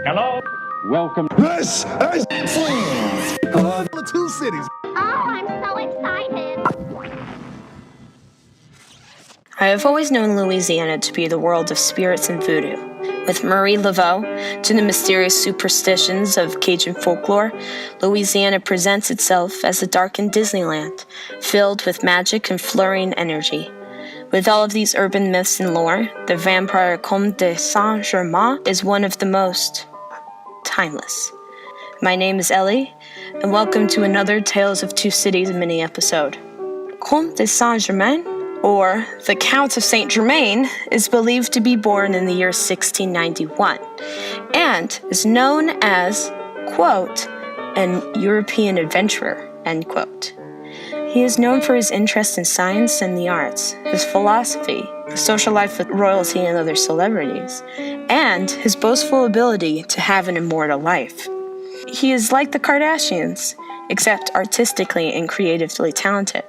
Hello? Welcome. This is the two cities. Oh, I'm so excited. I have always known Louisiana to be the world of spirits and voodoo. With Marie Laveau to the mysterious superstitions of Cajun folklore, Louisiana presents itself as a darkened Disneyland, filled with magic and flurrying energy. With all of these urban myths and lore, the vampire Comte De Saint Germain is one of the most timeless. My name is Ellie, and welcome to another Tales of Two Cities mini episode. Comte De Saint Germain, or the Count of Saint Germain, is believed to be born in the year 1691, and is known as, quote, an European adventurer, end quote. He is known for his interest in science and the arts, his philosophy, his social life with royalty and other celebrities, and his boastful ability to have an immortal life. He is like the Kardashians, except artistically and creatively talented.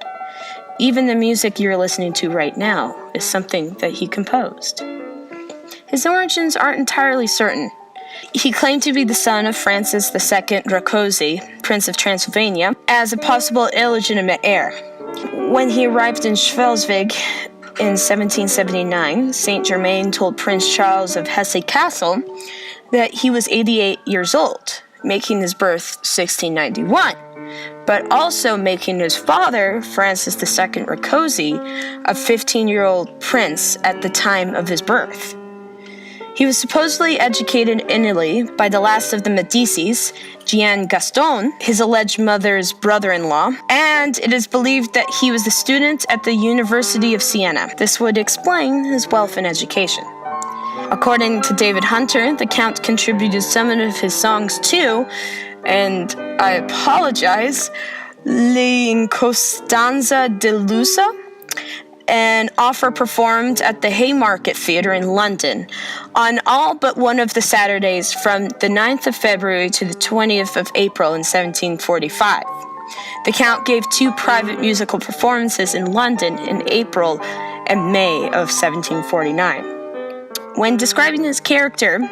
Even the music you're listening to right now is something that he composed. His origins aren't entirely certain. He claimed to be the son of Francis II Rákóczi, Prince of Transylvania, as a possible illegitimate heir. When he arrived in Schleswig in 1779, Saint Germain told Prince Charles of Hesse-Kassel that he was 88 years old, making his birth 1691. But also making his father, Francis II Rákóczi, a 15-year-old prince at the time of his birth. He was supposedly educated in Italy by the last of the Medicis, Gian Gaston, his alleged mother's brother-in-law, and it is believed that he was a student at the University of Siena. This would explain his wealth and education. According to David Hunter, the Count contributed some of his songs to, and I apologize, L'Incostanza de Lusa, an opera performed at the Haymarket Theatre in London on all but one of the Saturdays from the 9th of February to the 20th of April in 1745. The Count gave two private musical performances in London in April and May of 1749. When describing his character,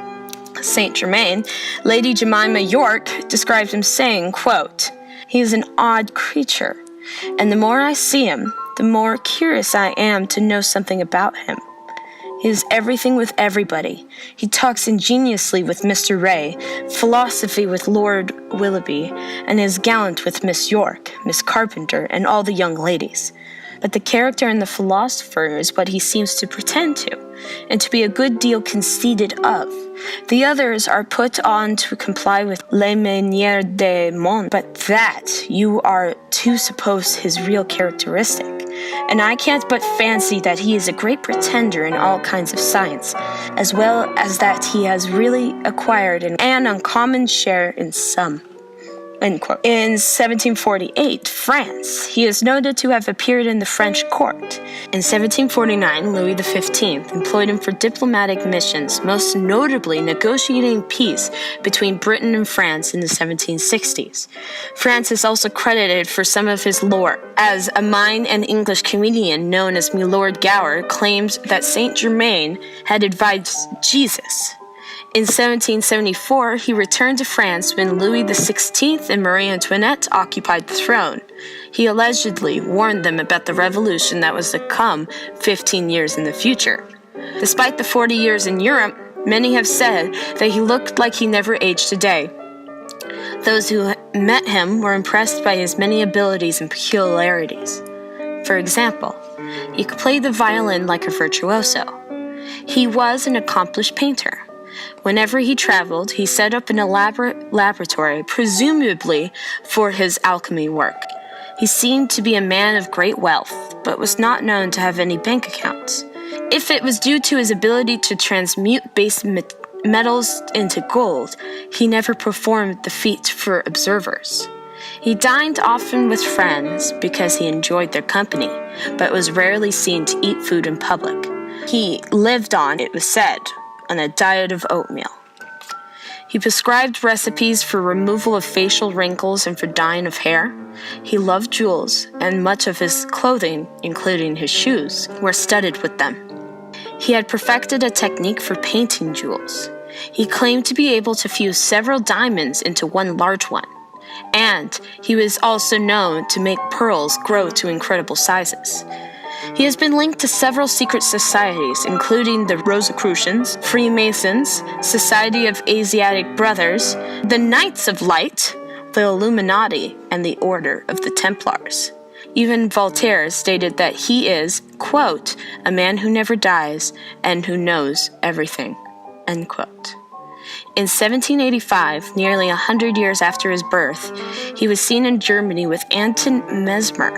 Saint Germain, Lady Jemima York described him saying, quote, "He is an odd creature, and the more I see him, the more curious I am to know something about him. He is everything with everybody. He talks ingeniously with Mr. Ray, philosophy with Lord Willoughby, and is gallant with Miss York, Miss Carpenter, and all the young ladies. But the character and the philosopher is what he seems to pretend to, and to be a good deal conceited of. The others are put on to comply with les manières de monde, but that you are to suppose his real characteristic. And I can't but fancy that he is a great pretender in all kinds of science, as well as that he has really acquired an uncommon share in some." End quote. In 1748, France, he is noted to have appeared in the French court. In 1749, Louis XV employed him for diplomatic missions, most notably negotiating peace between Britain and France in the 1760s. France is also credited for some of his lore, as a Maine and English comedian known as Milord Gower claimed that Saint Germain had advised Jesus. In 1774, he returned to France when Louis XVI and Marie Antoinette occupied the throne. He allegedly warned them about the revolution that was to come 15 years in the future. Despite the 40 years in Europe, many have said that he looked like he never aged a day. Those who met him were impressed by his many abilities and peculiarities. For example, he could play the violin like a virtuoso. He was an accomplished painter. Whenever he traveled, he set up an elaborate laboratory, presumably for his alchemy work. He seemed to be a man of great wealth, but was not known to have any bank accounts. If it was due to his ability to transmute base metals into gold, he never performed the feat for observers. He dined often with friends because he enjoyed their company, but was rarely seen to eat food in public. He lived on, it was said, on a diet of oatmeal. He prescribed recipes for removal of facial wrinkles and for dyeing of hair. He loved jewels, and much of his clothing, including his shoes, were studded with them. He had perfected a technique for painting jewels. He claimed to be able to fuse several diamonds into one large one. And he was also known to make pearls grow to incredible sizes. He has been linked to several secret societies, including the Rosicrucians, Freemasons, Society of Asiatic Brothers, the Knights of Light, the Illuminati, and the Order of the Templars. Even Voltaire stated that he is, quote, a man who never dies and who knows everything, end quote. In 1785, nearly 100 years after his birth, he was seen in Germany with Anton Mesmer,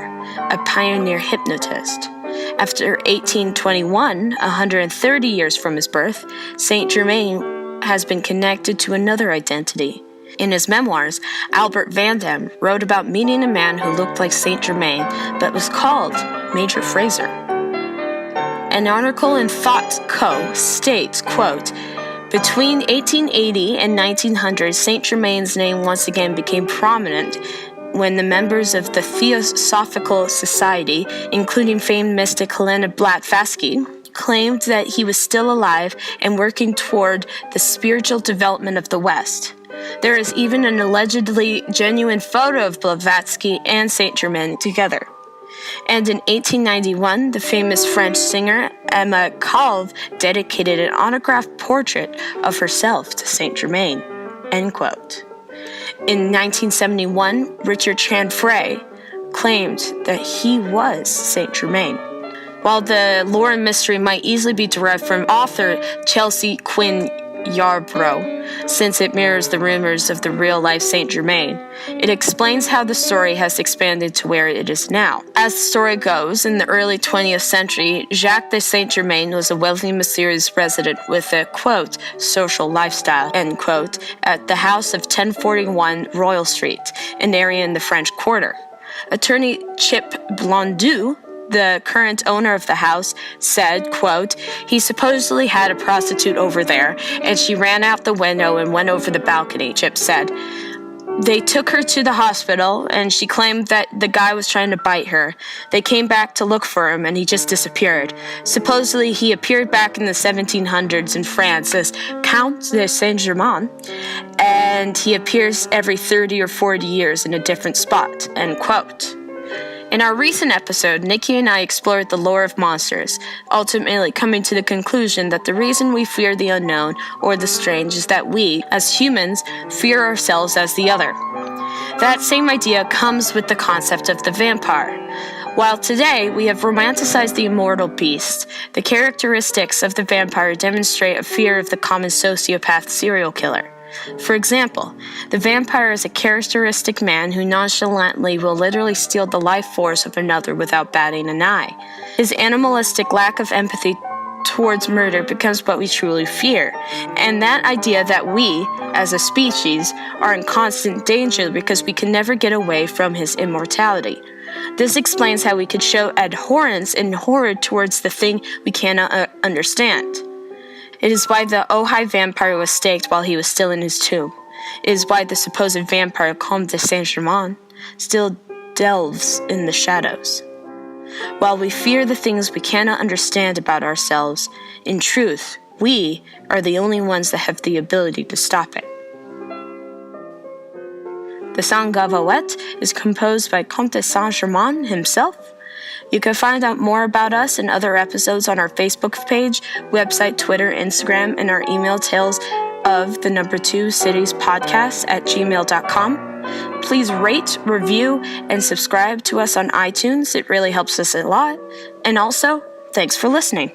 a pioneer hypnotist. After 1821, 130 years from his birth, Saint Germain has been connected to another identity. In his memoirs, Albert Van Dam wrote about meeting a man who looked like Saint Germain but was called Major Fraser. An article in Thought Co. states, quote, between 1880 and 1900, Saint Germain's name once again became prominent when the members of the Theosophical Society, including famed mystic Helena Blavatsky, claimed that he was still alive and working toward the spiritual development of the West. There is even an allegedly genuine photo of Blavatsky and Saint Germain together. And in 1891, the famous French singer Emma Calve dedicated an autographed portrait of herself to Saint Germain, end quote. In 1971, Richard Chanfray claimed that he was Saint Germain. While the lore and mystery might easily be derived from author Chelsea Quinn Yarbrough, since it mirrors the rumors of the real-life Saint Germain, it explains how the story has expanded to where it is now. As the story goes, in the early 20th century, Jacques de Saint Germain was a wealthy, mysterious resident with a, quote, social lifestyle, end quote, at the house of 1041 Royal Street, an area in the French Quarter. Attorney Chip Blondeau, the current owner of the house, said, quote, he supposedly had a prostitute over there, and she ran out the window and went over the balcony, Chip said. They took her to the hospital, and she claimed that the guy was trying to bite her. They came back to look for him, and he just disappeared. Supposedly, he appeared back in the 1700s in France as Comte De Saint Germain, and he appears every 30 or 40 years in a different spot, end quote. In our recent episode, Nikki and I explored the lore of monsters, ultimately coming to the conclusion that the reason we fear the unknown or the strange is that we, as humans, fear ourselves as the other. That same idea comes with the concept of the vampire. While today we have romanticized the immortal beast, the characteristics of the vampire demonstrate a fear of the common sociopath serial killer. For example, the vampire is a characteristic man who nonchalantly will literally steal the life force of another without batting an eye. His animalistic lack of empathy towards murder becomes what we truly fear, and that idea that we, as a species, are in constant danger because we can never get away from his immortality. This explains how we could show abhorrence and horror towards the thing we cannot understand. It is why the Ojai vampire was staked while he was still in his tomb. It is why the supposed vampire Comte De Saint Germain still delves in the shadows. While we fear the things we cannot understand about ourselves, in truth, we are the only ones that have the ability to stop it. The song Gavotte is composed by Comte De Saint Germain himself. You can find out more about us and other episodes on our Facebook page, website, Twitter, Instagram, and our email tales of the number 2 cities podcast at gmail.com. Please rate, review, and subscribe to us on iTunes. It really helps us a lot. And also, thanks for listening.